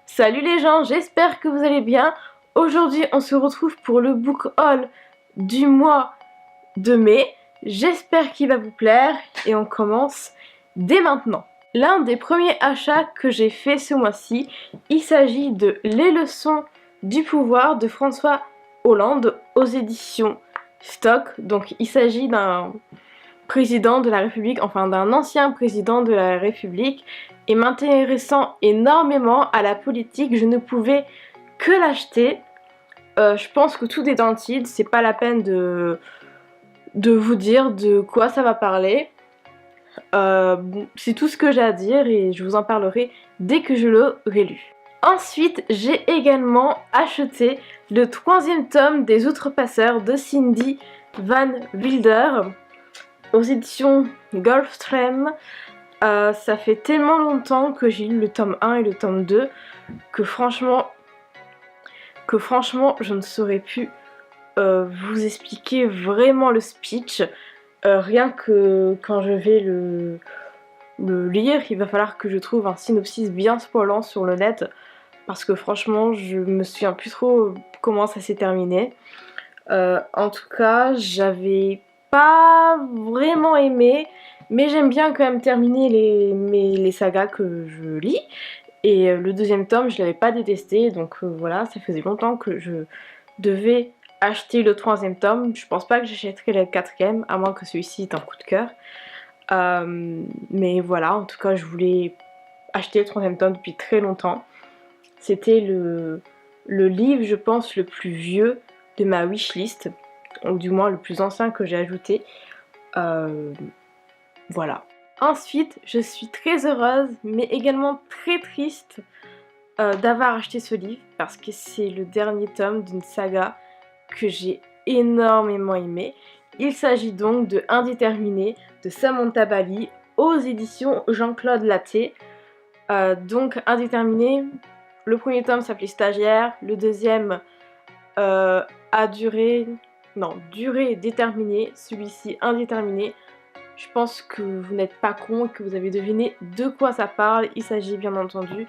Salut les gens, j'espère que vous allez bien. Aujourd'hui, on se retrouve pour le book haul du mois de mai. J'espère qu'il va vous plaire et on commence dès maintenant. L'un des premiers achats que j'ai fait ce mois-ci, il s'agit de Les leçons du pouvoir de François Hollande aux éditions Stock. Donc il s'agit d'un président de la République, enfin d'un ancien président de la République, et m'intéressant énormément à la politique, je ne pouvais que l'acheter. Je pense que tout est dans le titre, c'est pas la peine de vous dire de quoi ça va parler. C'est tout ce que j'ai à dire et je vous en parlerai dès que je l'aurai lu. Ensuite, j'ai également acheté le 3e tome des Outrepasseurs de Cindy Van Wilder aux éditions Gulfstream. Ça fait tellement longtemps que j'ai lu le tome 1 et le tome 2 que franchement je ne saurais plus vous expliquer vraiment le speech. Rien que quand je vais le lire, il va falloir que je trouve un synopsis bien spoilant sur le net parce que franchement je me souviens plus trop comment ça s'est terminé. En tout cas, j'avais pas vraiment aimé, mais j'aime bien quand même terminer les sagas que je lis. Et le 2e tome, je l'avais pas détesté, donc voilà, ça faisait longtemps que je devais acheter le 3e tome. Je pense pas que j'achèterai le 4e, à moins que celui-ci est un coup de cœur. Mais voilà, en tout cas, je voulais acheter le 3e tome depuis très longtemps. C'était le livre, je pense, le plus vieux de ma wishlist, ou du moins le plus ancien que j'ai ajouté. Voilà. Ensuite, je suis très heureuse, mais également très triste d'avoir acheté ce livre, parce que c'est le dernier tome d'une saga que j'ai énormément aimé. Il s'agit donc de Indéterminé de Samantha Bally aux éditions Jean-Claude Lattès. Donc Indéterminé, le 1er tome s'appelait Stagiaire, le 2e a durée déterminée, celui-ci indéterminé. Je pense que vous n'êtes pas con et que vous avez deviné de quoi ça parle. Il s'agit bien entendu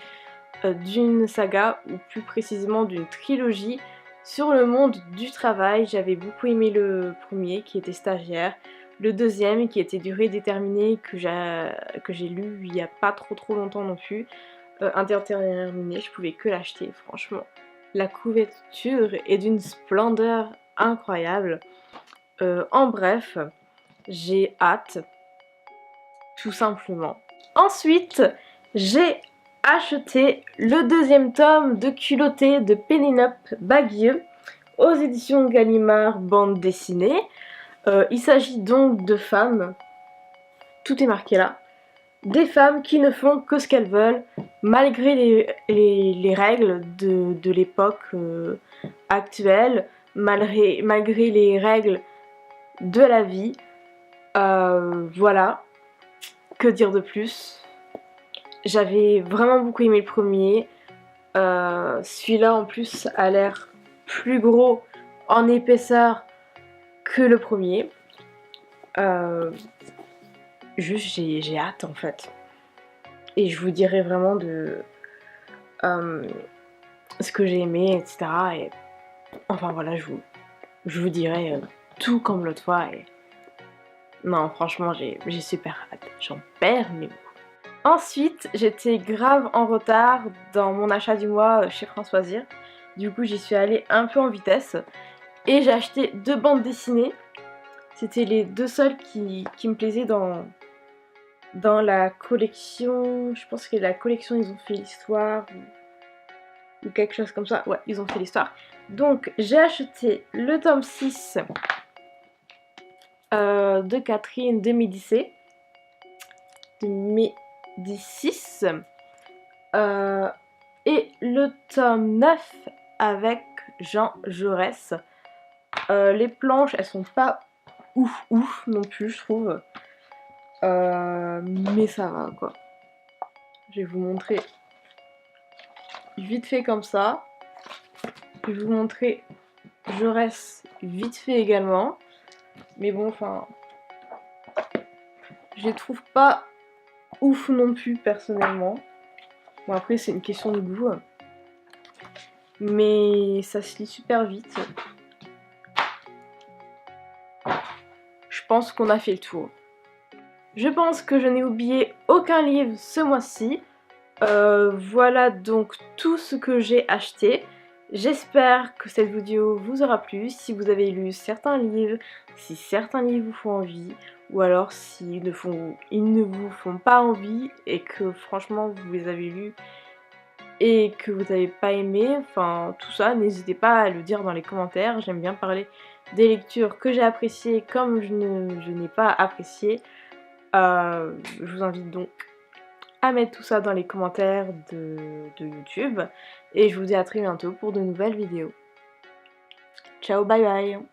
d'une saga, ou plus précisément d'une trilogie sur le monde du travail. J'avais beaucoup aimé le premier qui était Stagiaire, le 2e qui était Durée déterminée que j'ai lu il n'y a pas trop longtemps non plus. Indéterminé, je pouvais que l'acheter, franchement. La couverture est d'une splendeur incroyable. En bref, j'ai hâte, tout simplement. Ensuite, j'ai acheté le 2e tome de Culotté de Pénélope Bagieux aux éditions Gallimard bande dessinée. Il s'agit donc de femmes, tout est marqué là, des femmes qui ne font que ce qu'elles veulent malgré les règles de l'époque actuelle, malgré les règles de la vie. Voilà, que dire de plus? J'avais vraiment beaucoup aimé le premier. Celui-là en plus a l'air plus gros en épaisseur que le premier. Juste j'ai hâte en fait. Et je vous dirai vraiment de ce que j'ai aimé, etc. Et enfin voilà, je vous dirai tout comme l'autre fois. Et non, franchement, j'ai super hâte. J'en perds mes mots. Ensuite, j'étais grave en retard dans mon achat du mois chez Françoisir. Du coup, j'y suis allée un peu en vitesse. Et j'ai acheté 2 bandes dessinées. C'était les 2 seules qui me plaisaient dans la collection. Je pense que la collection, ils ont fait l'histoire. Ou quelque chose comme ça. Ouais, ils ont fait l'histoire. Donc, j'ai acheté le tome 6 de Catherine de Médicis. Et le tome 9 avec Jean Jaurès. Les planches, elles sont pas ouf non plus, je trouve. Mais ça va, quoi. Je vais vous montrer vite fait comme ça. Je vais vous montrer Jaurès vite fait également. Mais bon, enfin, je les trouve pas ouf non plus personnellement. Bon, après c'est une question de goût. mais ça se lit super vite. Je pense qu'on a fait le tour. Je pense que je n'ai oublié aucun livre ce mois-ci. Voilà donc tout ce que j'ai acheté. J'espère que cette vidéo vous aura plu. Si vous avez lu certains livres, si certains livres vous font envie, ou alors s'ils ne vous font pas envie et que franchement vous les avez lus et que vous n'avez pas aimé, enfin tout ça, n'hésitez pas à le dire dans les commentaires. J'aime bien parler des lectures que j'ai appréciées comme je n'ai pas apprécié. Je vous invite donc à mettre tout ça dans les commentaires de YouTube. Et je vous dis à très bientôt pour de nouvelles vidéos. Ciao, bye bye!